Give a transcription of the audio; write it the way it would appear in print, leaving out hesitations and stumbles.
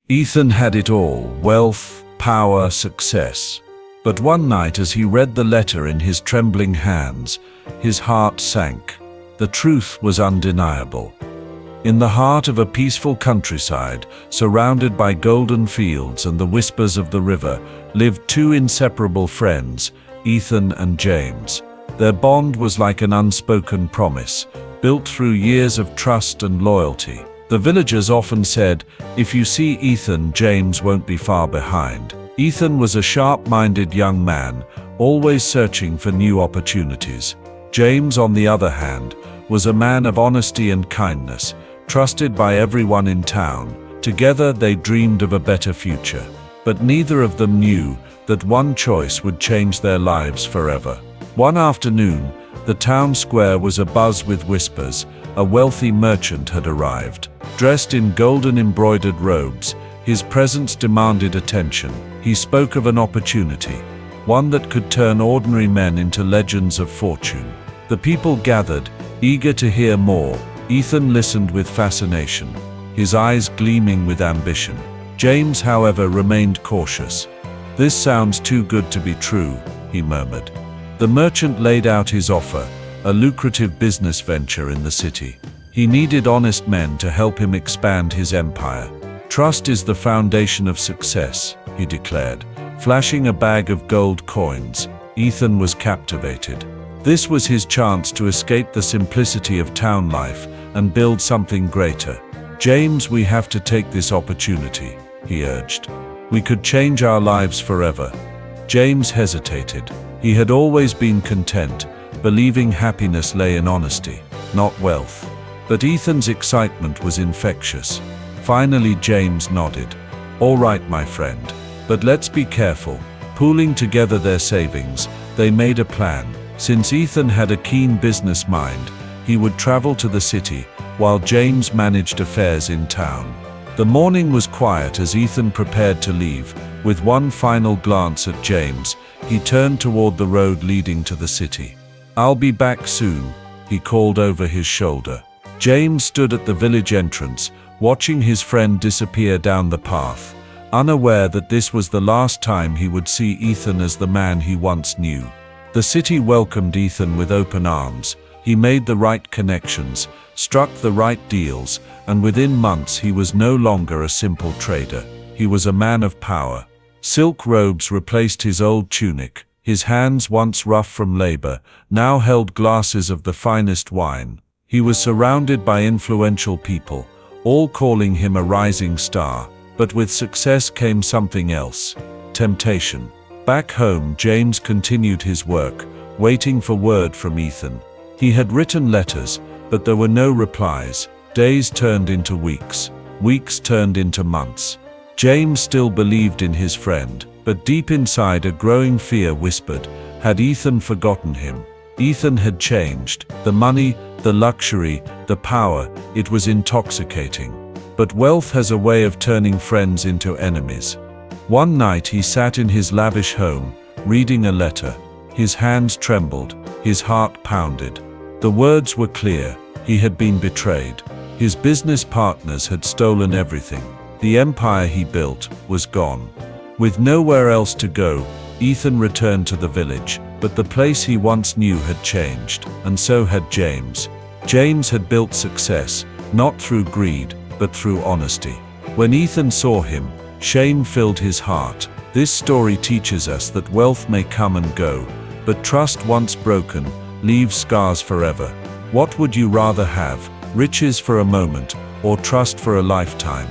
Ethan had it all: wealth, power, success. But one night, as he read the letter in his trembling hands, his heart sank. The truth was undeniable. In the heart of a peaceful countryside, surrounded by golden fields and the whispers of the river, lived two inseparable friends, Ethan and James. Their bond was like an unspoken promise, built through years of trust and loyalty. The villagers often said, "If you see Ethan, James won't be far behind." Ethan was a sharp-minded young man, always searching for new opportunities. James, on the other hand, was a man of honesty and kindness, trusted by everyone in town. Together they dreamed of a better future. But neither of them knew that one choice would change their lives forever. One afternoon, the town square was abuzz with whispers. A wealthy merchant had arrived. Dressed in golden embroidered robes, his presence demanded attention. He spoke of an opportunity, one that could turn ordinary men into legends of fortune. The people gathered, eager to hear more. Ethan listened with fascination, his eyes gleaming with ambition. James, however, remained cautious. "This sounds too good to be true," he murmured. The merchant laid out his offer, a lucrative business venture in the city. He needed honest men to help him expand his empire. "Trust is the foundation of success," he declared, flashing a bag of gold coins. Ethan was captivated. This was his chance to escape the simplicity of town life and build something greater. "James, we have to take this opportunity," he urged. "We could change our lives forever." James hesitated. He had always been content, believing happiness lay in honesty, not wealth. But Ethan's excitement was infectious. Finally, James nodded. "All right, my friend. But let's be careful." Pooling together their savings, they made a plan. Since Ethan had a keen business mind, he would travel to the city, while James managed affairs in town. The morning was quiet as Ethan prepared to leave. With one final glance at James, he turned toward the road leading to the city. "I'll be back soon," he called over his shoulder. James stood at the village entrance, watching his friend disappear down the path, unaware that this was the last time he would see Ethan as the man he once knew. The city welcomed Ethan with open arms. He made the right connections, struck the right deals, and within months he was no longer a simple trader. He was a man of power. Silk robes replaced his old tunic. His hands, once rough from labor, now held glasses of the finest wine. He was surrounded by influential people, all calling him a rising star. But with success came something else: temptation. Back home, James continued his work, waiting for word from Ethan. He had written letters, but there were no replies. Days turned into weeks. Weeks turned into months. James still believed in his friend, but deep inside a growing fear whispered, had Ethan forgotten him? Ethan had changed. The money, the luxury, the power, it was intoxicating. But wealth has a way of turning friends into enemies. One night he sat in his lavish home, reading a letter. His hands trembled, his heart pounded. The words were clear: he had been betrayed. His business partners had stolen everything. The empire he built was gone. With nowhere else to go, Ethan returned to the village. But the place he once knew had changed, and so had James. James had built success, not through greed, but through honesty. When Ethan saw him, shame filled his heart. This story teaches us that wealth may come and go, but trust once broken leaves scars forever. What would you rather have, riches for a moment, or trust for a lifetime?